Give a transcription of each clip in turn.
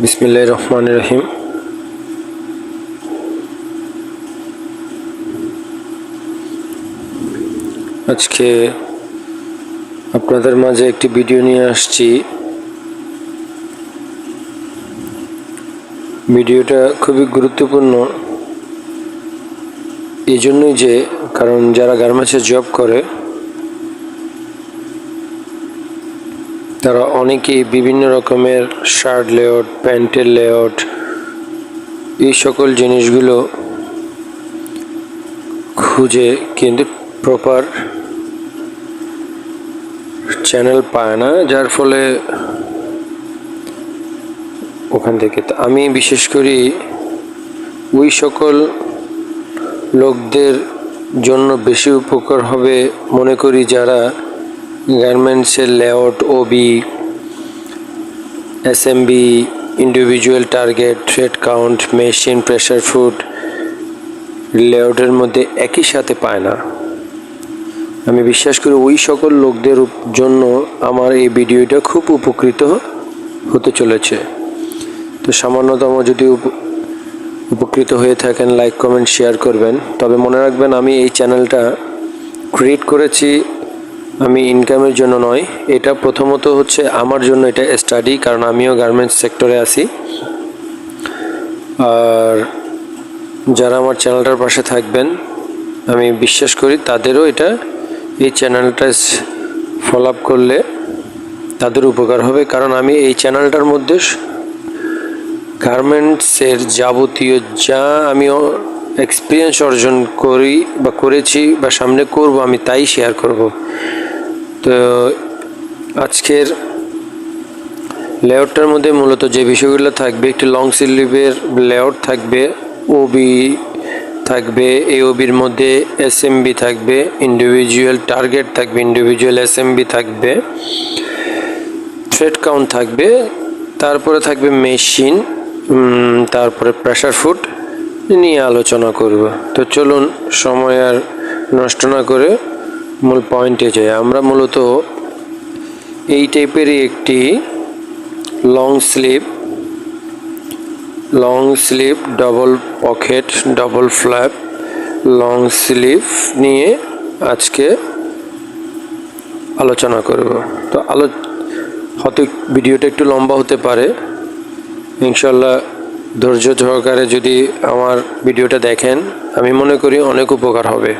বিসমিল্লাহির রহমানির রহিম। আজকে আপনাদের মাঝে একটি ভিডিও নিয়ে আসছি। ভিডিওটা খুবই গুরুত্বপূর্ণ এই জন্যই যে কারণ যারা গার্মেন্টসে জব করে তারা অনেকেই বিভিন্ন রকমের শার্ট লেআউট, প্যান্টের লেআউট, এই সকল জিনিসগুলো খুঁজে কিন্তু প্রপার চ্যানেল পায় না, যার ফলে ওখান থেকে আমি বিশেষ করি ওই সকল লোকদের জন্য বেশি উপকার হবে মনে করি যারা গার্মেন্টসের layout, OB, SMB, individual target, thread count, machine, presser foot লেআউটের মধ্যে একই সাথে পায় না। আমি বিশ্বাস করি ওই সকল লোকদের জন্য আমার এই ভিডিওটা খুব উপকৃত হতে চলেছে। তো সামান্যতম যদি উপকৃত হয়ে থাকেন লাইক, কমেন্ট, শেয়ার করবেন। তবে মনে রাখবেন আমি এই চ্যানেলটা ক্রিয়েট করেছি আমি ইনকামের জন্য নয়, এটা প্রথমত হচ্ছে আমার জন্য এটা স্টাডি, কারণ আমিও গার্মেন্টস সেক্টরে আছি। আর যারা আমার চ্যানেলটার পাশে থাকবেন আমি বিশ্বাস করি তাদেরও এই চ্যানেলটা ফলো আপ করলে তাদের উপকার হবে, কারণ আমি এই চ্যানেলটার মধ্যে গার্মেন্টসের যাবতীয় যা আমি এক্সপিরিয়েন্স অর্জন করি বা করেছি বা সামনে করব আমি তাই শেয়ার করব। তো আজকের লেআউটটার মধ্যে মূলত যে বিষয়গুলো থাকবে, একটি লং স্লিভের লেআউট থাকবে, ওবি থাকবে, এই ওবির মধ্যে এসএমবি থাকবে, ইন্ডিভিজুয়াল টার্গেট থাকবে, ইন্ডিভিজুয়াল এসএমবি থাকবে, থ্রেড কাউন্ট থাকবে, তারপরে থাকবে মেশিন, তারপরে প্রেসার ফুড নিয়ে আলোচনা করব। তো চলুন সময় আর নষ্ট না করে মূল পয়েন্টে যাই। আমরা মূলত এই টাইপেরই একটি long sleeve double pocket double flap long sleeve নিয়ে আজকে আলোচনা করব। তো হয়তো ভিডিওটা একটু লম্বা হতে পারে, ইনশাল্লাহ ধৈর্য সহকারে যদি আমার ভিডিওটা দেখেন আমি মনে করি অনেক উপকার হবে।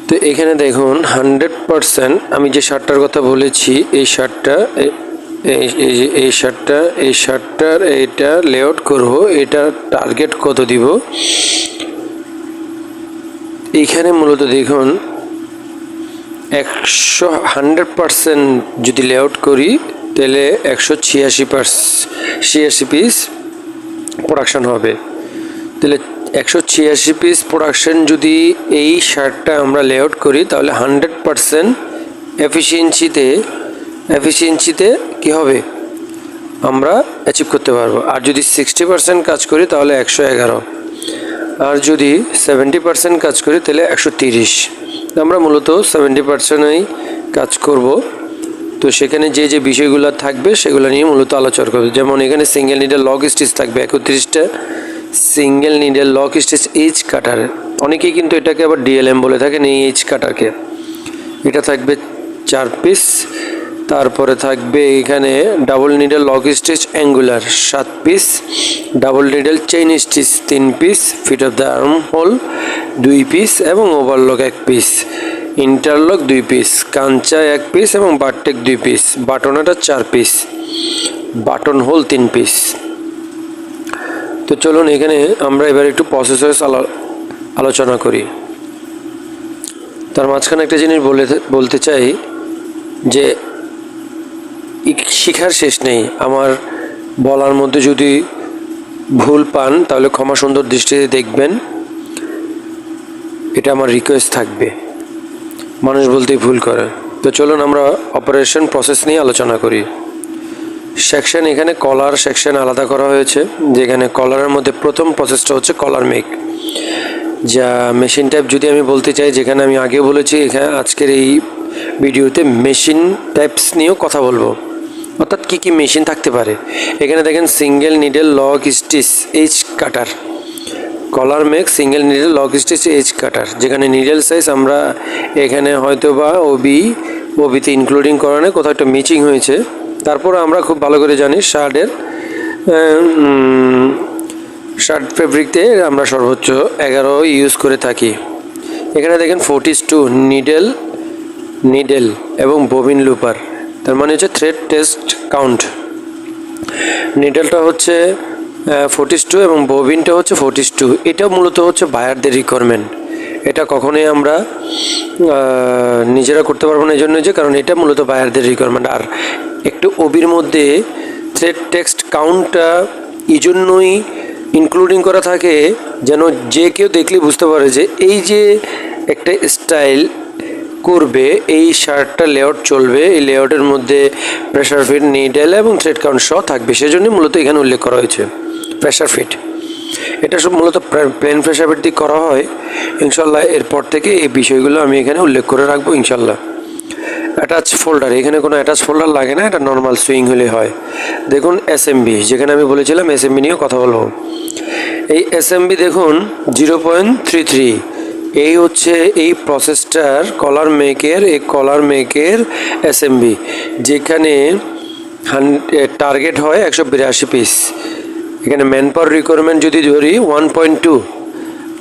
তো এখানে দেখুন 100% আমি যে শার্টটার কথা বলেছি এই শার্টটার এটা লেআউট করব, এটা টার্গেট কত দিব। এইখানে মূলত দেখুন 100% যদি লেআউট করি তাহলে 186 পিস প্রোডাকশন হবে। তাহলে 186 পিস প্রোডাকশন যদি এই শার্টটা আমরা লেআউট করি তাহলে 100% এফিসিয়েন্সিতে কি হবে আমরা অ্যাচিভ করতে পারবো। আর যদি 60% কাজ করি তাহলে 111, আর যদি 70% কাজ করি তাহলে 130। আমরা মূলত 70%ই কাজ করব। তো সেখানে যে যে বিষয়গুলো থাকবে সেগুলো নিয়ে মূলত আলোচনা করব। যেমন এখানে সিঙ্গেল নিডেল লক স্টিচ থাকবে 31টা, single needle lock stitch H cutter, অনেকেই কিন্তু এটাকে আবার ডিএলএম বলে থাকেন এই এইচ কাটারকে। এটা থাকবে 4 পিস। তারপরে থাকবে এখানে double needle lock stitch angular 7 piece, double needle chain stitch 3 piece, feed off the arm hole 2 piece এবং ওভারলক 1 পিস, ইন্টারলক 2 পিস, কাঞ্চা 1 পিস এবং বারটেক 2 পিস, বাটনাটা 4 পিস, বাটন হোল 3 পিস। তো চলুন এখানে আমরা এবার একটু প্রসেস আলোচনা করি। তার মাঝখানে একটা জিনিস বলতে চাই যে শিখার শেষ নেই। আমার বলার মধ্যে যদি ভুল পান তাহলে ক্ষমা সুন্দর দৃষ্টিতে দেখবেন, এটা আমার রিকোয়েস্ট থাকবে। মানুষ বলতেই ভুল করে। তো চলুন আমরা অপারেশন প্রসেস নিয়ে আলোচনা করি। সেকশন, এখানে কলার সেকশন আলাদা করা হয়েছে, যেখানে কলারের মধ্যে প্রথম প্রসেসটা হচ্ছে কলার মেক। যা মেশিন টাইপ যদি আমি বলতে চাই, যেখানে আমি আগে বলেছি এখানে আজকের এই ভিডিওতে মেশিন টাইপস নিয়েও কথা বলবো। অর্থাৎ কী কী মেশিন থাকতে পারে। এখানে দেখেন single needle lock stitch H cutter, collar make single needle lock stitch H cutter, যেখানে নিডেল সাইজ আমরা এখানে হয়তো বা ওবিতে ইনক্লুডিং করা নেই, কোথাও একটা মিচিং হয়েছে। তারপর আমরা খুব ভালো করে জানি শার্ট ফেব্রিকতে আমরা সর্বোচ্চ 11 ইউজ করে থাকি। এখানে দেখেন 42 নিডেল এবং ববিন লুপার, তার মানে হচ্ছে থ্রেড টেস্ট কাউন্ট। নিডেলটা হচ্ছে 42 এবং ববিনটা হচ্ছে 42। এটা মূলত হচ্ছে বায়ারদের রিকোয়ারমেন্ট, এটা কখনোই আমরা নিজেরা করতে পারবো না, এই জন্য যে কারণ এটা মূলত বায়ারদের রিকোয়ারমেন্ট। আর একটু ওবির মধ্যে থ্রেড টেক্সট কাউন্টটা এই জন্যই ইনক্লুডিং করা থাকে যেন যে কেউ দেখলে বুঝতে পারে যে এই যে একটা স্টাইল করবে, এই শার্টটা লেআউট চলবে, এই লেআউটের মধ্যে প্রেশার ফিট, নিডেল এবং থ্রেড কাউন্ট সহ থাকবে, সেজন্য মূলত এখানে উল্লেখ করা হয়েছে প্রেশার ফিট। এটা সব মূলত প্লেন প্রেশার ফিট দিয়ে করা হয়। ইনশাল্লাহ এরপর থেকে এই বিষয়গুলো আমি এখানে উল্লেখ করে রাখবো ইনশাল্লাহ। অ্যাটাচ ফোল্ডার, এখানে কোনো অ্যাটাচ ফোল্ডার লাগে না, এটা নর্মাল সুইং হলে হয়। দেখুন এসএমবি, যেখানে আমি বলেছিলাম এসএমবি নিয়েও কথা বলবো। এই এসএমবি দেখুন 0.33, এই হচ্ছে এই প্রসেসটার কলার মেকের এসএমবি, যেখানে টার্গেট হয় 182 পিস। এখানে ম্যান পাওয়ার রিকোয়ারমেন্ট যদি ধরি 1.2,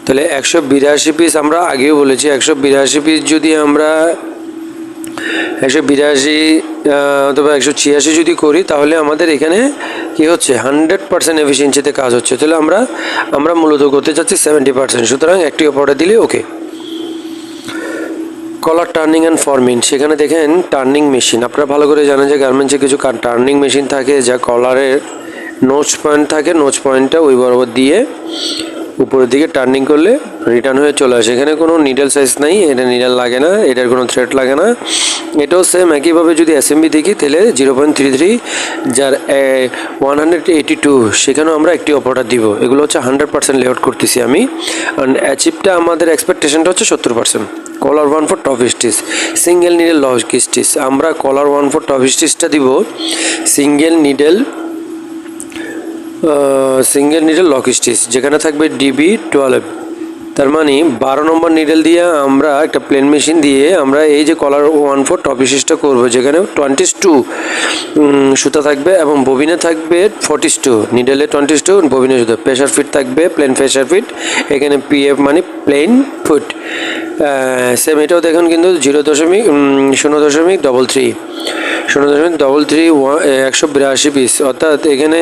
তাহলে 182 পিস, আমরা আগেও বলেছি 182 পিস যদি আমরা 182 অথবা 186 যদি করি, তাহলে আমাদের এখানে কি হচ্ছে 100% এফিসিয়েন্সিতে কাজ হচ্ছে। তাহলে আমরা মূলত করতে চাচ্ছি 70%, সুতরাং একটি অপারেটর দিলে ওকে। কলার টার্নিং অ্যান্ড ফর্মিং, সেখানে দেখেন টার্নিং মেশিন, আপনারা ভালো করে জানেন যে গার্মেন্টসে কিছু টার্নিং মেশিন থাকে যা কলারের নোচ পয়েন্ট থাকে, নোচ পয়েন্টটা ওই বরাবর দিয়ে উপরের দিকে টার্নিং করলে রিটার্ন হয়ে চলে আসে। এখানে কোনো নিডেল সাইজ নাই, এটা নিডেল লাগে না, এটার কোনো থ্রেড লাগে না। এটাও সেম একইভাবে যদি অ্যাসেম্বলি দেখি তাহলে 0.33, যার 182, সেখানেও আমরা একটি অপারেটর দিব। এগুলো হচ্ছে 100% লেআউট করতেছি আমি। অ্যান্ড অ্যাচিভটা আমাদের এক্সপেকটেশনটা হচ্ছে 70%। কলার 1 for top stitch, single needle lock stitch, আমরা কলার 1 ফর টপ স্টিচটা দিব সিঙ্গেল নিডেল লক স্টিচ, যেখানে থাকবে DB12। তার মানে 12 নম্বর নিডেল দিয়ে আমরা একটা প্লেন মেশিন দিয়ে আমরা এই যে কলার 1 ফর টপ স্টিচটা করবো, যেখানে 22 সুতা থাকবে এবং ববিনে থাকবে 42, নিডেলে 22, ববিনে সুতা। প্রেশার ফিট থাকবে প্লেন প্রেশার ফিট, এখানে PF মানে প্লেন ফুট। সেম এটাও দেখুন কিন্তু 0.33 182 পিস, অর্থাৎ এখানে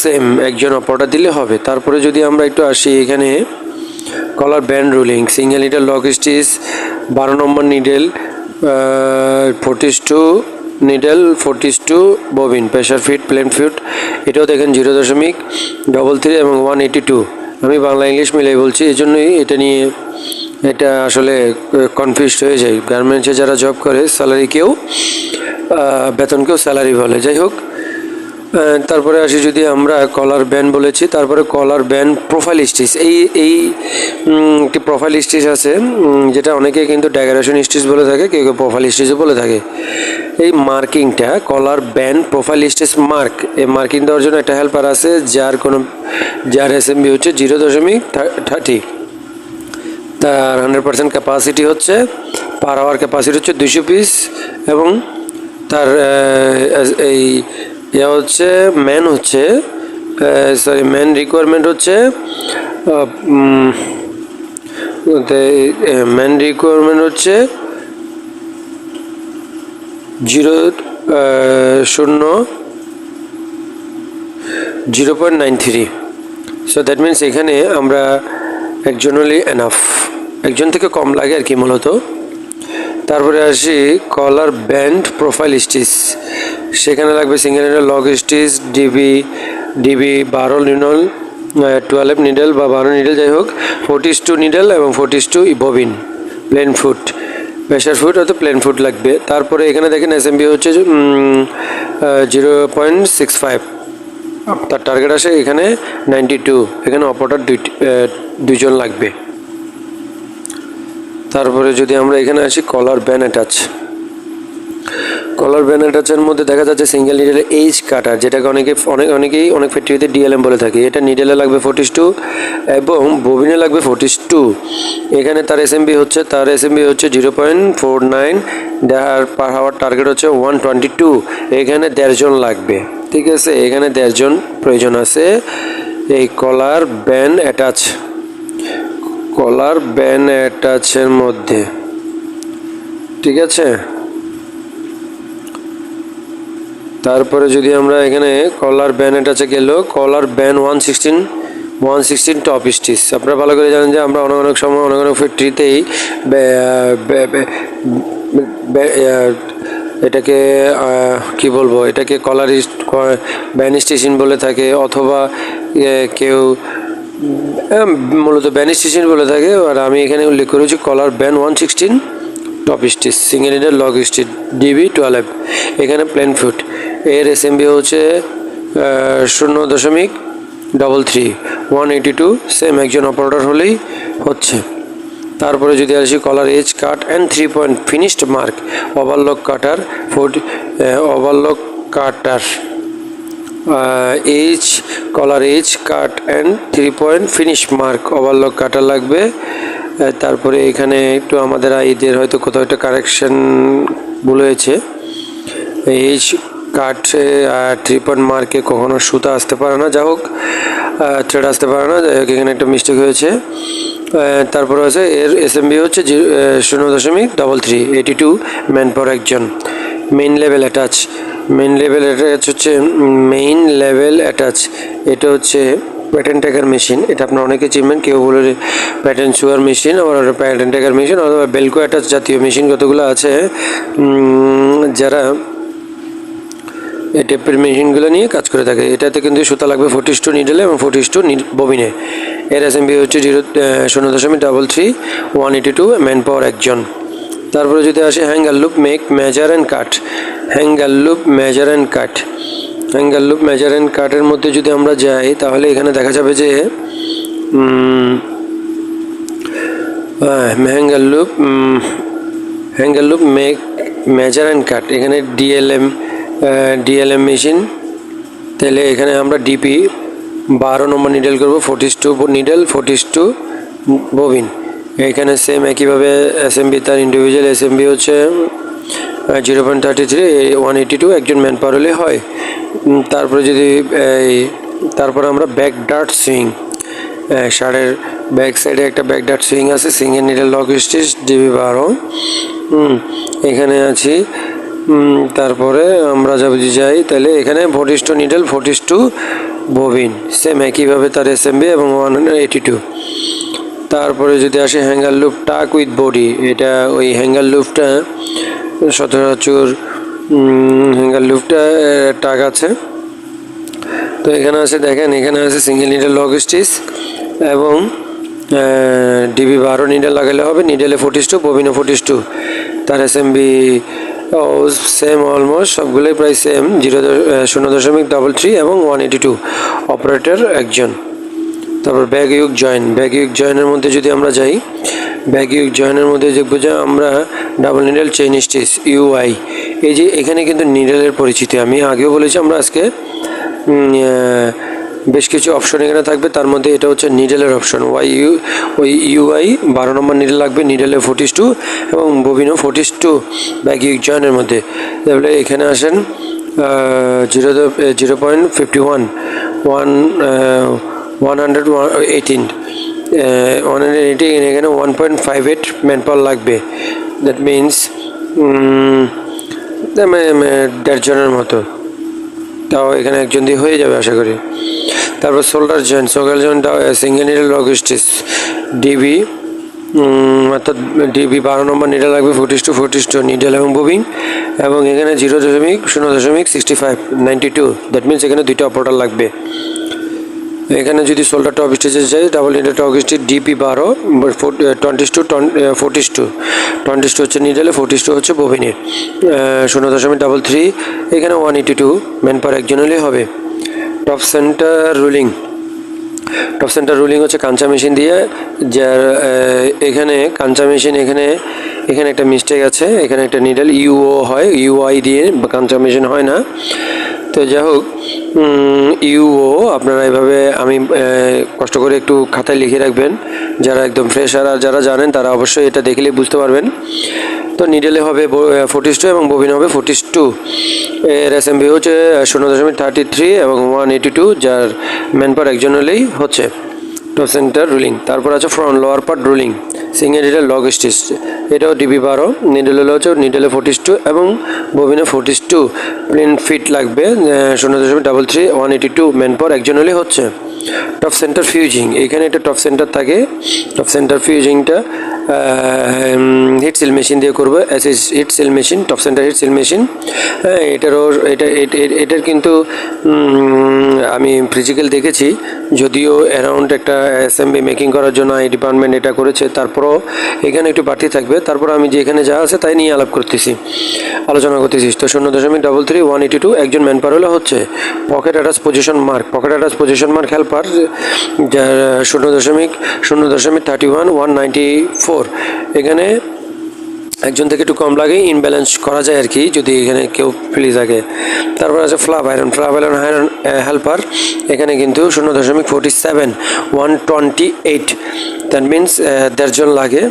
সেম একজন অপারেটর দিলে হবে। তারপরে যদি আমরা একটু আসি, এখানে collar band ruling, single needle lock stitch, 12 number needle, 42 bobbin, presser feet, plain feet. এটাও দেখেন 0.33 এবং 182। আমি বাংলা ইংলিশ মিলাই বলছি, এই জন্যই এটা আসলে কনফিউজড হয়ে যায়। গার্মেন্টসে যারা জব করে স্যালারিকেও বেতনকেও স্যালারি বলে, যাই হোক। তারপরে আসি, যদি আমরা কলার ব্যান্ড বলেছি, তারপরে কলার ব্যান্ড প্রোফাইল স্টিচ। এই একটি প্রোফাইল স্টিচ আছে, যেটা অনেকে কিন্তু ডেকোরেশন স্টিচ বলে থাকে, কেউ কেউ প্রোফাইল স্টিচও বলে থাকে। এই মার্কিংটা কলার ব্যান্ড প্রোফাইল স্টিচ মার্ক, এই মার্কিং দেওয়ার জন্য একটা হেল্পার আছে, যার এসএমবি হচ্ছে 0.30। তার 100% ক্যাপাসিটি হচ্ছে, পার আওয়ার ক্যাপাসিটি হচ্ছে 200 পিস, এবং তার হচ্ছে ম্যান রিকোয়ারমেন্ট হচ্ছে ম্যান রিকোয়ারমেন্ট হচ্ছে 0.93। সো দ্যাট মিনস এখানে আমরা একজন হলে এনাফ, একজন থেকে কম লাগে আর কি মূলত। তারপরে আসি কলার ব্যান্ড প্রোফাইল স্টিচ, সেখানে লাগবে single needle lock stitch, DB 12 needle, 12 needle বা 12 নিডেল, যাই হোক, 42 নিডেল এবং 42 bobbin, plain foot, pressure foot অর্থাৎ প্লেন ফুট লাগবে। তারপরে এখানে দেখেন এসএমবি হচ্ছে 0.65, তার টার্গেট আসে এখানে 92, এখানে অপারেটর দুইজন লাগবে। তারপরে যদি আমরা এখানে আসি কলার ব্যান্ড অ্যাটাচ, কলার ব্যান অ্যাটাচের মধ্যে দেখা যাচ্ছে সিঙ্গেল নিডেলে এইচ কাটার, যেটাকে অনেকেই অনেক ফ্যাক্টরিতে ডিএলএম বলে থাকে। এটা নিডেলে লাগবে 42 এবং ববিনে লাগবে 42। এখানে তার এসএমবি হচ্ছে 0.49, যার পার হাওয়ার টার্গেট হচ্ছে 122। এখানে 1.5 জন লাগবে, ঠিক আছে। এখানে 1.5 জন প্রয়োজন আছে এই কলার ব্যান অ্যাটাচের মধ্যে, ঠিক আছে। তারপরে যদি আমরা এখানে কলার ব্যান অ্যাটাচে গেল, কলার ব্যান 116 টপ স্টিচ। আপনারা ভালো করে জানেন যে আমরা অনেক সময় অনেক ফ্যাক্টরিতেই এটাকে কি বলবো, এটাকে কলার ব্যান স্টেশন বলে থাকে, অথবা কেউ মূলত ব্যান স্টেশন বলে থাকে। আর আমি এখানে উল্লেখ করেছি collar band 116 top stitch, single needle lock stitch, DB12। এখানে প্লেন ফুট, এর এসএমবি হচ্ছে 0.33, 182। সেম একজন অপারেটর হলেই হচ্ছে। তারপরে যদি আসি collar edge cut and 3 point finished mark, overlock cutter collar edge cut and 3 point finish mark, overlock cutter লাগবে। তারপরে এখানে একটু আমাদের আইদের হয়তো কোথাও একটা কারেকশন ভুল হয়েছে। এইচ কাট 3 পয়েন্ট মার্কে কখনো সুতা আসতে পারে না, যা হোক থ্রেড আসতে পারে না, যাই হোক এখানে একটা মিস্টেক হয়েছে। তারপরে আছে এর এসএমবি হচ্ছে 0.33, 82 ম্যান পাওয়ার একজন। মেইন লেভেল অ্যাটাচ এটা হচ্ছে প্যাটার্ন ট্যাগার মেশিন। এটা আপনার অনেকে চিনবেন, কেউ বলে প্যাটার্ন সুগার মেশিন, আবার প্যাটার্ন ট্যাগার মেশিন, অথবা বেলকো অ্যাটাচ জাতীয় মেশিন কতগুলো আছে, যারা এই টাইপের মেশিনগুলো নিয়ে কাজ করে থাকে। এটাতে কিন্তু সুতা লাগবে 42 নিডেলে এবং 42 ববিনে। এর এসএমবি হচ্ছে 0.33, 182 ম্যান পাওয়ার একজন। তারপরে যদি আসে হ্যাঙ্গার লুপ মেজার অ্যান্ড কাটের মধ্যে যদি আমরা যাই, তাহলে এখানে দেখা যাবে যে hanger loop measure and cut, এখানে ডিএলএম মেশিন। তাহলে এখানে আমরা ডিপি 12 নম্বর নিডেল করব, 42 নিডেল, 42 ববিন। এখানে সেম একইভাবে এসএমবি, তার ইন্ডিভিজুয়াল এসএমবি হচ্ছে 0.33, 182 একজন ম্যান পাওয়ার হলে হয়। তারপরে আমরা ব্যাক ডার্ট সুইং, শার্টের ব্যাক সাইডে একটা ব্যাক ডার্ট সুইং আছে, single needle lock stitch, DB12। এখানে আছি। তারপরে আমরা যদি যাই, তাহলে এখানে 42 নিডেল, 42 ববিন, সেম একইভাবে তার এসএমবি এবং 182। তারপরে যদি আসে হ্যাঙ্গার লুপ টাক উইথ বডি, এটা ওই হ্যাঙ্গার লুপটা সচরাচর হ্যাঙ্গার লুপটা টাক আছে। তো এখানে আছে, দেখেন এখানে আছে সিঙ্গেল নিডেল লগ স্টিচ এবং DB12 নিডেল লাগালে হবে, নিডেলে 42, ববিনে 42। তার এসএমবি সেম, অলমোস্ট সবগুলোই প্রায় সেম, 0.33 এবং 182, অপারেটর একজন। তারপর ব্যাক ইউক জয়েনের মধ্যে যদি আমরা যাই, ব্যাক ইউক জয়েনের মধ্যে দেখবো যে আমরা double needle chain stitch, UI। এই যে এখানে কিন্তু নিডেলের পরিচিতি আমি আগেও বলেছি, আমরা আজকে বেশ কিছু অপশন এখানে থাকবে, তার মধ্যে এটা হচ্ছে নিডেলের অপশন। UI 12 নম্বর নিডেল লাগবে, নিডেলে 42 এবং ববিনও 42 ব্যাক ইউক জয়েনের মধ্যে। তাহলে এখানে আসেন 0.51, 118, এখানে 1.58 ম্যান পাওয়ার লাগবে। দ্যাট মিনস 1.5 জনের মতো, তাও এখানে একজন দিয়ে হয়ে যাবে আশা করি। তারপর shoulder joint single needle lock stitch, অর্থাৎ DB12 নম্বর নিডেল লাগবে, 42 নিডেল এবং ববিন, এবং এখানে 0.65, 92। দ্যাট মিনস এখানে দুইটা অপারেটর লাগবে। এখানে যদি শোল্ডার টপ স্টিচে যাই, double needle top stitch, DB12, 22 হচ্ছে নিডেলে, 42 হচ্ছে ববিনে, 0.33। এখানে 182 ম্যান পাওয়ার একজন হলেই হবে। টপ সেন্টার রুলিং হচ্ছে কাঞ্চা মেশিন দিয়ে, যার এখানে কাঞ্চা মেশিন এখানে এখানে একটা মিস্টেক আছে, এখানে একটা নিডল ইউও হয়, ইউআই দিয়ে কনফার্মেশন হয় না। তো যাই হোক, ইউও আপনারা এভাবে আমি কষ্ট করে একটু খাতায় লিখে রাখবেন, যারা একদম ফ্রেশার আর যারা জানেন তারা অবশ্যই এটা দেখলেই বুঝতে পারবেন। তো নিডেলে হবে 42 এবং ববিন হবে 42। এর এসএমবি হচ্ছে 0.33 এবং 182, যার ম্যান পাওয়ার একজন হলেই হচ্ছে। টপ সেন্টার রুলিং, তারপর আছে front lower part ruling, single needle lock stitch, এটাও ডিবি 12, নিডেল হলে হচ্ছে নিডেলে 42 এবং ববিনে 42। প্লেন ফিট লাগবে 0.33, 182, ম্যান পাওয়ার একজন হলেই হচ্ছে। টপ সেন্টার ফিউজিং, এখানে একটা টপ সেন্টার থাকে, টপ সেন্টার ফিউজিংটা হিট সিল মেশিন দিয়ে করবো, heat seal machine, top center heat seal machine. এটার কিন্তু আমি ফিজিক্যাল দেখেছি, যদিও অ্যারাউন্ড একটা অ্যাসেম্বলি মেকিং করার জন্য আই ডিপার্টমেন্ট এটা করেছে, তারপরও এখানে একটু বাড়তি থাকবে। তারপর আমি যে এখানে যা আছে তাই নিয়ে আলোচনা করতেছি। তো 0.33, 182, একজন ম্যান পাওয়ার হলে হচ্ছে। Pocket attach position mark, pocket attach position mark helper, যার 0.31, 194, এখানে একজন থেকে একটু কম লাগে, ইনব্যালেন্স করা যায় আর কি, যদি এখানে কেউ ফ্রি থাকে। তারপর আছে ফ্লাপ আয়রন হেল্পার, এখানে কিন্তু 0.47, 128, দ্যাট মিনস 1.5 জন লাগে।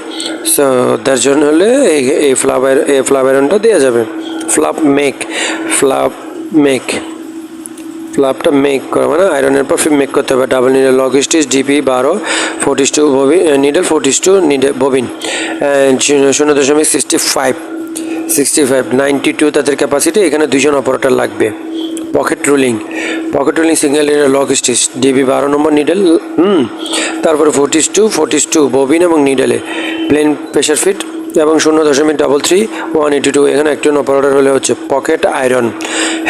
সো 1.5 জন হলে এই ফ্লাপ আয়রনটা দেওয়া যাবে। ফ্লাপটা মেক করা মানে আয়রনের পর মেক করতে হবে। Double needle lock stitch, DP 12, 42 bobbin, needle 42 needle bobbin, 0.65, 92 তাদের ক্যাপাসিটি। এখানে 2 জন অপারেটর লাগবে। Pocket ruling single needle lock stitch, DB 12 number needle, তারপরে 42 ববিন এবং নিডেলে প্লেন প্রেশার ফিট এবং 0.33, 182, এখানে একজন অপারেটর হলে হচ্ছে। পকেট আয়রন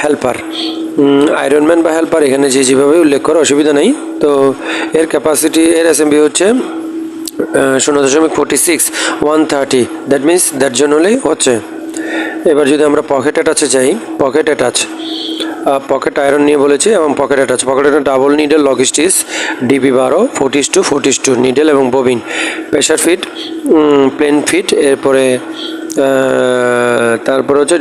হেল্পার, আয়রনম্যান বা হেল্পার এখানে যেভাবে উল্লেখ করা অসুবিধা নেই। তো এর ক্যাপাসিটি, এর এসএমবি হচ্ছে 0.46, 130, দ্যাট মিনস 1.5 জন হলেই হচ্ছে। এবার যদি আমরা পকেট অ্যাটাচে যাই, পকেট আয়রন নিয়ে বলেছি এবং pocket attach double needle lock stitch, DB 12, 42 needle এবং bobbin, presser feet, plain feet, এরপরে তারপরে হচ্ছে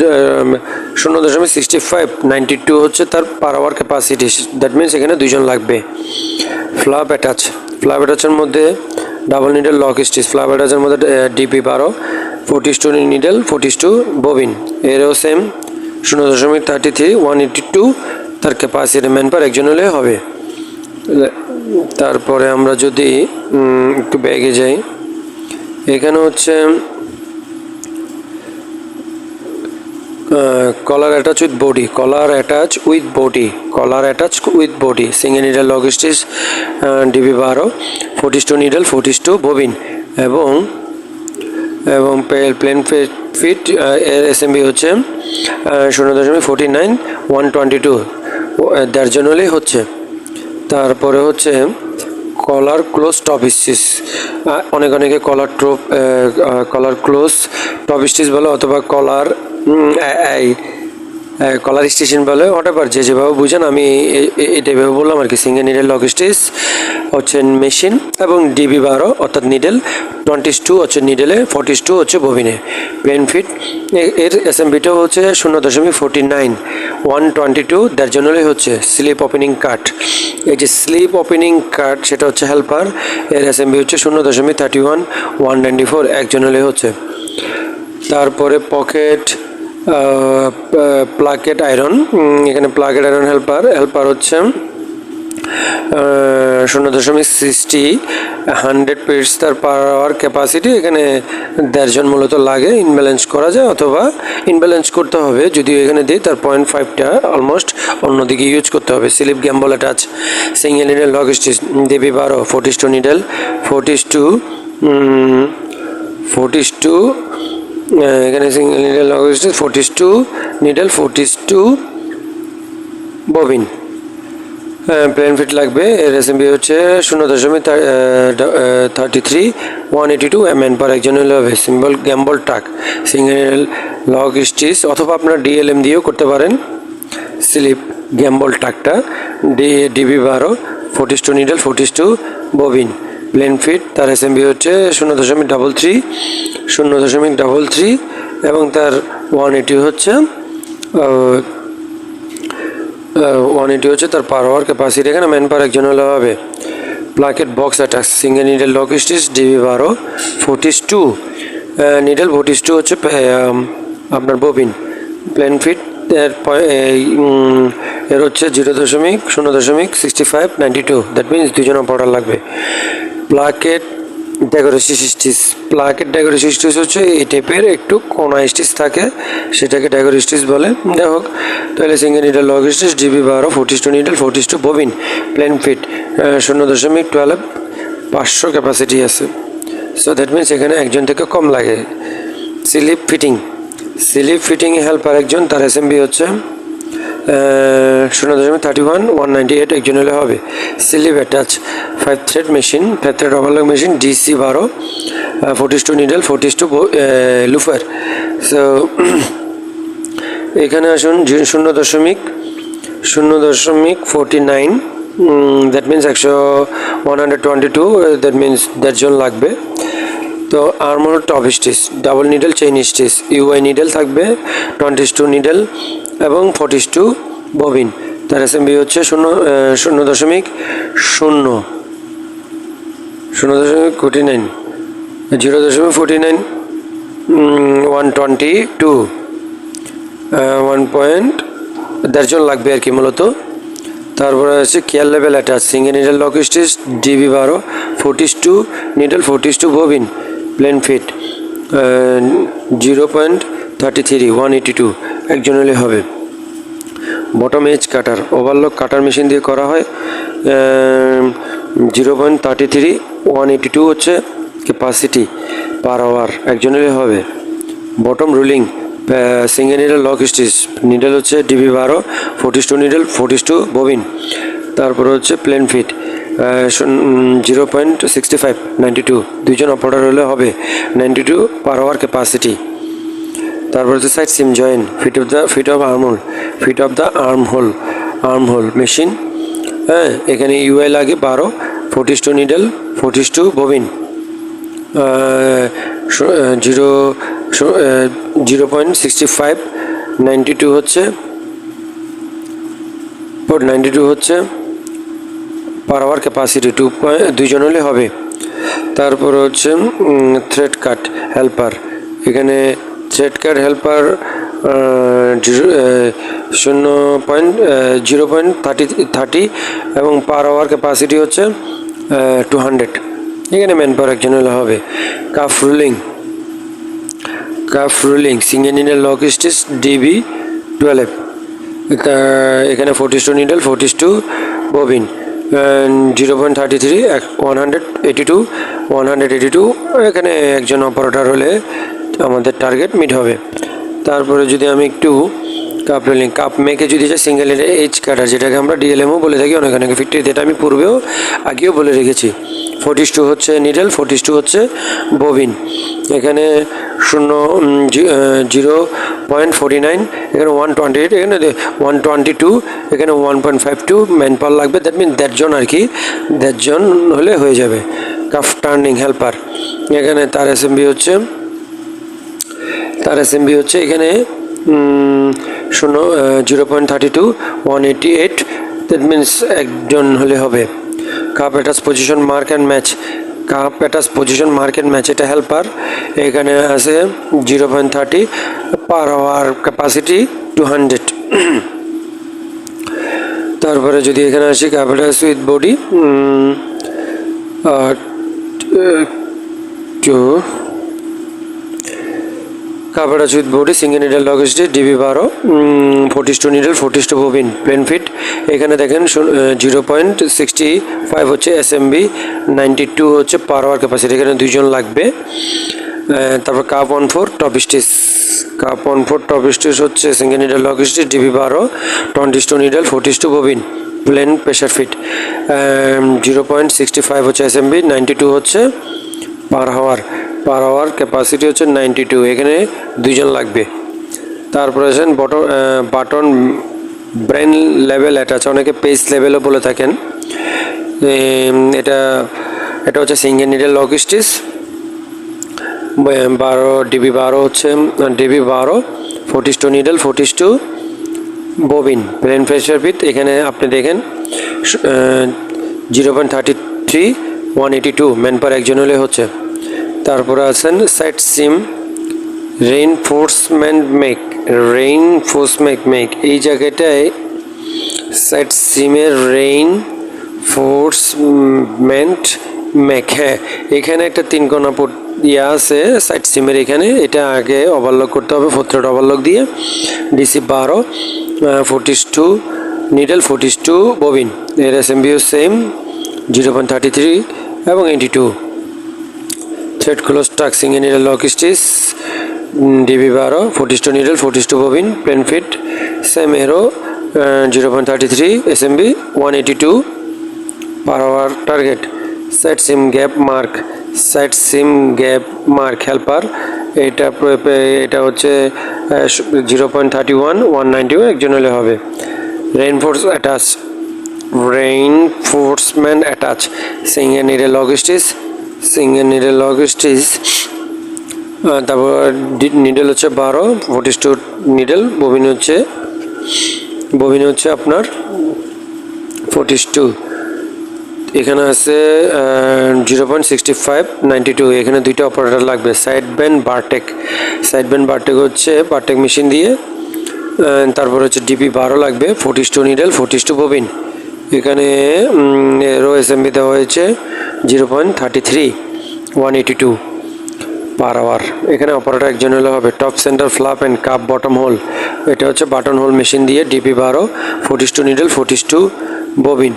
0.65, 92 হচ্ছে তার per hour capacity, that means এখানে 2 জন লাগবে। ফ্লাপ অ্যাটাচের মধ্যে double needle lock stitch, flap অ্যাটাচের মধ্যে ডিপি 12, 42 নিডেল, 42 ববিন, এরও সেম 0.33, 182, তার ক্যাপাসিটি ম্যান পাওয়ার একজন হলে হবে। তারপরে আমরা যদি একটু ব্যাগে যাই, এখানে হচ্ছে collar attach with body, single needle lock stitch, DB 12, 42 needle, 42 bobbin এবং প্লেন ফিট, এর এসএমবি হচ্ছে 0.49, 122, 1.5 জন হলেই হচ্ছে। তারপরে হচ্ছে কলার ক্লোজ টপ স্টিচ, অনেকে কলার ক্লোজ টপ স্টিচ বলে, অথবা কলার স্টেশন বলে, হোয়াটএভার যেভাবে বুঝেন, আমি এটা এভাবে বললাম আর কি। সিঙ্গেল নিডেল লগ স্টিচ হচ্ছে মেশিন এবং ডিবি 12 অর্থাৎ নিডেল, 22 হচ্ছে নিডেলে, 42 হচ্ছে ববিনে। প্লেন ফিট, এর এসএমবিটাও হচ্ছে 0.49, 122, 1.5 জন হলেই হচ্ছে। স্লিপ ওপেনিং কাট, এই যে স্লিপ ওপেনিং কাট সেটা হচ্ছে হেল্পার, এর এসএমবি হচ্ছে 0.31, 194, একজন হলেই হচ্ছে। তারপরে পকেট প্লাকেট আয়রন, এখানে প্লাকেট আয়রন হেল্পার হচ্ছে 0.60, 100 পিটস তার পার আওয়ার ক্যাপাসিটি, এখানে 1.5 জন মূলত লাগে। ইনব্যালেন্স করা যায় অথবা ইনব্যালেন্স করতে হবে, যদিও এখানে দিই তার 0.5টা অলমোস্ট অন্যদিকে ইউজ করতে হবে। Slip gamble attach, single needle lock stitch, DB 12, 42 needle, 42 এখানে single needle lock stitch, 42 needle, 42 bobbin, plain feet লাগবে। এর এসএমবি হচ্ছে 0.33, 182, ম্যান পাওয়ার একজন হলে হবে। Symbol gamble track, single lock stitch অথবা আপনার ডিএলএম দিয়েও করতে পারেন। স্লিপ গ্যাম্বল ট্রাকটা DB 12, 42 needle, 42 bobbin, plain feet, তার এসএমবি হচ্ছে 0.33 এবং তার 180 হচ্ছে 180 হচ্ছে তার পার আওয়ার ক্যাপাসিটি। এখানে ম্যান পাওয়ার একজন হলে হবে। Placket box attach single needle lock stitch DB 12 42 needle 42 হচ্ছে আপনার ববিন। প্লেন ফিট এর হচ্ছে 0.0.6592, দ্যাট মিনস দুজন অপারেটর লাগবে। Placket decoration stitch, placket decoration stitch হচ্ছে এই টাইপের একটু কোনা স্টিচ থাকে, সেটাকে ডেকোরেশন স্টিচ বলে। যাই হোক, তাহলে single needle lock stitch DB 12 42 needle 42 bobbin plain feet 0.12 500 capacity আছে। সো দ্যাট মিনস এখানে একজন থেকে কম লাগে। স্লিপ ফিটিং হেল্পার একজন, তার এসএমবি হচ্ছে 0.31 198 একজন হলে হবে। Slip attach 5 thread overlock machine DC 12 42 needle 42 looper. So এখানে আসুন 0.49 দ্যাট মিনস 122 দ্যাট মিনস 1.5 জন লাগবে। তো armhole top stitch, double needle chain stitch, UI needle থাকবে 22 নিডেল এবং 42 ববিন। তার এসএমবি হচ্ছে 0.49 122 1.1 জন লাগবে আর কি মূলত। তারপরে আছে care level attach single needle lock stitch DB 12 42 needle 42 bobbin plain feet 0.33 182 একজন হলে হবে। Bottom edge cutter overlock cutter machine দিয়ে করা হয় 0.33 182 হচ্ছে ক্যাপাসিটি পার আওয়ার, একজন হলে হবে। Bottom ruling single needle lock stitch, needle হচ্ছে ডিবি 12 42 নিডেল 42 ববিন। তারপরে হচ্ছে প্লেন ফিট 0.65 92 দুইজন অপারেটর হলে হবে 92 পার আওয়ার ক্যাপাসিটি। তারপর হচ্ছে side seam joint feed off arm hole machine. হ্যাঁ, এখানে ইউআই লাগে 12 42 নিডেল 42 ববিন 0.65 92 হচ্ছে পার আওয়ার ক্যাপাসিটি 2 জন হলে হবে। তারপর হচ্ছে থ্রেড কাট হেল্পার, এখানে থ্রেড কাট হেল্পার 0.30 এবং পার আওয়ার ক্যাপাসিটি হচ্ছে 200। এখানে ম্যান পাওয়ার একজন হলে হবে। Calf ruling single needle lock stitch DB 12 এখানে 42 নিডেল 42 ববিন 0.33 182 এখানে একজন অপারেটর হলে আমাদের টার্গেট মিট হবে। তারপরে যদি আমি একটু কাপ রোলিং কাপ মেকে যদি সিঙ্গেল এজ কাটার, যেটাকে আমরা ডিএলএমও বলে থাকি অনেক ফিট, এটা আমি আগেও বলে রেখেছি। 42 হচ্ছে নিডেল 42 হচ্ছে ববিন, এখানে 0.49 এখানে 128 এখানে 122 এখানে 1.52 ম্যান পাওয়ার লাগবে। দ্যাট মিন 1.5 জন আর কি, 1.5 জন হলে হয়ে যাবে। কাফ টার্নিং হেল্পার, এখানে তার এসএমবি হচ্ছে এখানে 0.32 188 দ্যাট মিনস একজন হলে হবে। Cup attach position mark and match, এটা হেল্পার, এখানে আছে 0.30 পার আওয়ার ক্যাপাসিটি 200। তারপরে যদি এখানে আসি কাপ অ্যাটাচ উইথ বডি কাপড় with body single needle lock stitch DB 12 42 needle 42 bobbin plain feet, এখানে দেখেন 0.65 হচ্ছে এসএমবি 92 হচ্ছে পার আওয়ার ক্যাপাসিটি, এখানে 2 জন লাগবে। তারপর কাপ 14 টপ স্টিচ হচ্ছে single needle lock stitch DB 12 22 needle 42 bobbin plain pressure feet 0.65 হচ্ছে এসএমবি 92 হচ্ছে পার আওয়ার ক্যাপাসিটি হচ্ছে 92, এখানে 2 জন লাগবে। তারপরে আছেন বাটন ব্রেন লেভেল অ্যাটাচ, অনেকে পেজ লেভেলও বলে থাকেন। এটা এটা হচ্ছে single needle lock stitch 12 DB 12 হচ্ছে DB 12 42 needle 42 bobbin plain presser feet. এখানে আপনি দেখেন 0.33 182 ম্যান পার একজন হলে হচ্ছে। তারপরে আছেন সাইড সিম রেইনফোর্সমেন্ট মেক এই জায়গাটায় সাইড সিমের রেইনফোর্সমেন্ট মেক। হ্যাঁ, এখানে একটা 3 কোণা আছে সাইড সিমের এখানে, এটা আগে ওভারলক করতে হবে 4 থ্রেড ওভারলক দিয়ে। DC 12 42 needle 42 bobbin. এর এসএমবিও সেম 0.33 এবং 82 thread close tack single needle lock stitch DB 12 42 needle 42 bobbin plain feet same এরো 0.33 SMV 182 per hour target. Side seam gap mark helper এটা হচ্ছে 0.31 191 একজন হলে হবে। Reinforcement attach single needle lock stitch তারপর নিডেল হচ্ছে 12 42 নিডেল ববিন হচ্ছে আপনার 42। এখানে আছে 0.65 92 এখানে দুইটা অপারেটর লাগবে। সাইড ব্যান্ড বারটেক হচ্ছে বারটেক মেশিন দিয়ে। তারপর হচ্ছে ডিপি 12 লাগবে 42 নিডেল 42 ববিন। এখানে রো এসএমবি দেওয়া হয়েছে 0.33 182 পার আওয়ার। এখানে অপারেটর একজন হলে হবে। Top centre flap and cup bottom hole এটা হচ্ছে বাটন হোল মেশিন দিয়ে ডিপি 12 42 নিডেল 42 ববিন।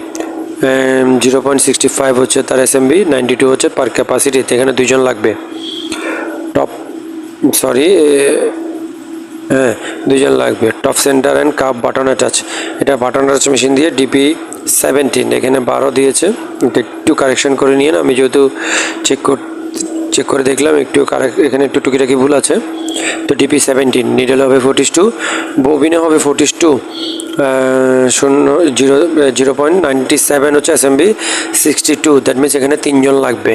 0.65 হচ্ছে তার এসএমবি 92 হচ্ছে পার ক্যাপাসিটি। এখানে দুইজন লাগবে। দুইজন লাগবে। Top centre and cup button attach এটা বাটন অ্যাটাচ মেশিন দিয়ে ডিপি 17 এখানে 12 দিয়েছে। একটু কারেকশন করে নিয়ে আমি যেহেতু চেক করে দেখলাম এখানে একটু টুকিটাকি ভুল আছে। তো ডিপি 17 নিডেল হবে 42 ববিনে হবে 42 0.97 হচ্ছে এসএমবি 62 দ্যাট মিনস এখানে 3 জন লাগবে।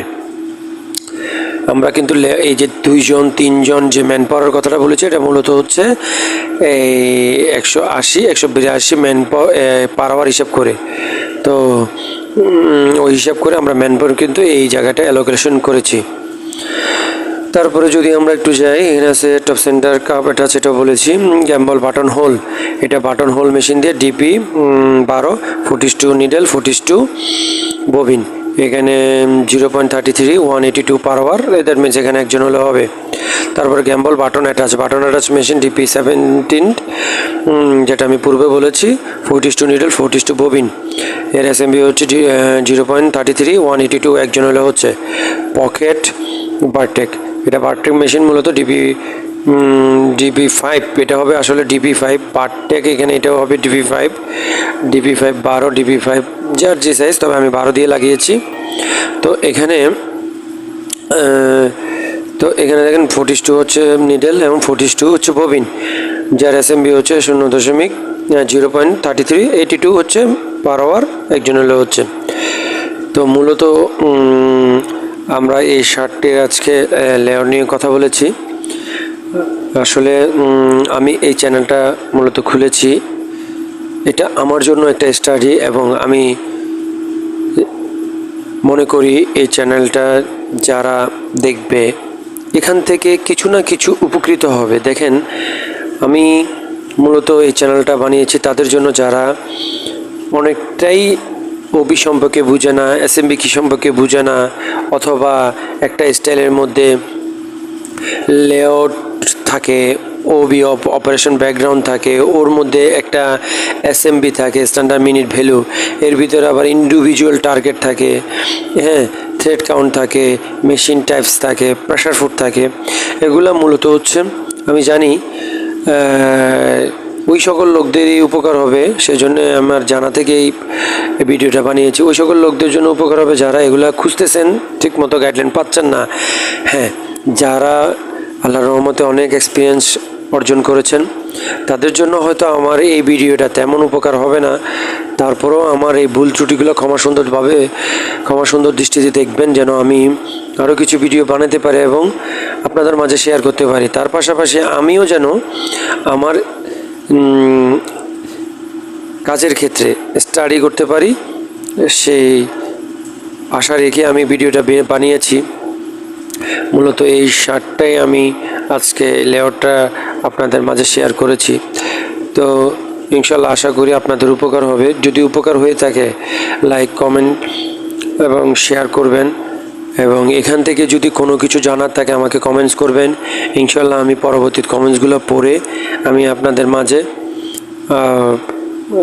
আমরা কিন্তু এই যে 2 জন 3 জন যে ম্যান পাওয়ার কথাটা বলেছি এটা মূলত হচ্ছে এই 182 ম্যান পার আওয়ার হিসাব করে। তো ওই হিসাব করে আমরা ম্যান পাওয়ার কিন্তু এই জায়গাটা অ্যালোকেশন করেছি। তারপরে যদি আমরা একটু যাই, এখানে আছে টপ সেন্টার কাপ অ্যাটাচ এটা বলেছি। গ্যাম্বল বাটন হোল এটা বাটন হোল মেশিন দিয়ে ডিপি 12 42 নিডেল 42 ববিন। এখানে 0.33 182 পার আওয়ার দ্যাট মিনস এখানে একজন হলে হবে। তারপর gamble button attach machine DP 17 যেটা আমি পূর্বে বলেছি 42 নিডেল 42 ববিন। এর এসএমবি হচ্ছে 0.33 182 একজন হলে হচ্ছে। পকেট বারটেক এটা বারটেক মেশিন মূলত ডিপি 5 এটা হবে আসলে ডিপি 5 বারটেক এখানে এটাও হবে ডিপি 5 12 ডিপি 5 যার যে সাইজ, তবে আমি 12 দিয়ে লাগিয়েছি। তো এখানে দেখেন 42 হচ্ছে নিডেল এবং 42 হচ্ছে ববিন, যার এসএমবি হচ্ছে 0.33 82 হচ্ছে পার আওয়ার একজন হলে হচ্ছে। তো মূলত আমরা এই শার্টটির আজকে লেয়ার নিয়ে কথা বলেছি। আসলে আমি এই চ্যানেলটা মূলত খুলেছি, এটা আমার জন্য একটা স্টাডি, এবং আমি মনে করি এই চ্যানেলটা যারা দেখবে এখান থেকে কিছু না কিছু উপকৃত হবে। দেখেন, আমি মূলত এই চ্যানেলটা বানিয়েছি তাদের জন্য যারা অনেকটাই ওবি সম্পর্কে বুঝে না, এসএমবি কি সম্পর্কে বুঝে না, অথবা একটা স্টাইলের মধ্যে লেআউট থাকে, ওবি অপারেশন ব্যাকগ্রাউন্ড থাকে, ওর মধ্যে একটা এসএমবি থাকে স্ট্যান্ডার্ড মিনিট ভ্যালু, এর ভিতরে আবার ইন্ডিভিজুয়াল টার্গেট থাকে, হ্যাঁ, থ্রেড কাউন্ট থাকে, মেশিন টাইপস থাকে, প্রেশার ফুড থাকে। এগুলো মূলত হচ্ছে আমি জানি ওই সকল লোকদেরই উপকার হবে, সেজন্য আমার জানা থেকেই এই ভিডিওটা বানিয়েছি। ওই সকল লোকদের জন্য উপকার হবে যারা এগুলা খুঁজতেছেন, ঠিক মতো গাইডলাইন পাচ্ছেন না। হ্যাঁ, যারা আল্লাহর রহমতে অনেক এক্সপিরিয়েন্স অর্জন করেছেন তাদের জন্য হয়তো আমার এই ভিডিওটা তেমন উপকার হবে না, তারপরেও আমার এই ভুল ত্রুটিগুলো ক্ষমা সুন্দর দৃষ্টিতে দেখবেন, যেন আমি আরও কিছু ভিডিও বানাতে পারি এবং আপনাদের মাঝে শেয়ার করতে পারি। তার পাশাপাশি আমিও যেন আমার কাজের ক্ষেত্রে স্টাডি করতে পারি, সেই আশা রেখে আমি ভিডিওটা বানিয়েছি। মূলত এই শার্টটাই আমি আজকে লেআউটটা আপনাদের মাঝে শেয়ার করেছি। তো ইনশাল্লাহ আশা করি আপনাদের উপকার হবে। যদি উপকার হয়ে থাকে লাইক, কমেন্ট এবং শেয়ার করবেন, এবং এখান থেকে যদি কোনো কিছু জানার থাকে আমাকে কমেন্টস করবেন। ইনশাল্লাহ আমি পরবর্তী কমেন্টসগুলো পড়ে আমি আপনাদের মাঝে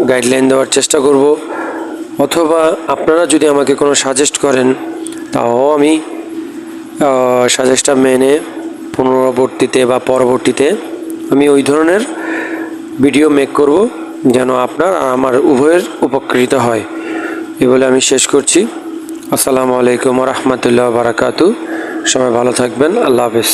গাইডলাইন দেওয়ার চেষ্টা করব, অথবা আপনারা যদি আমাকে কোনো সাজেস্ট করেন তাও আমি সাজেস্টটা মেনে পরবর্তীতে আমি ওই ধরনের ভিডিও মেক করব, যেন আপনার আর আমার উভয়ের উপকৃত হয়। এই বলে আমি শেষ করছি। আসসালামু আলাইকুম ওয়া রাহমাতুল্লাহি ওয়া বারাকাতুহু। সবাই ভালো থাকবেন। আল্লাহ হাফেজ।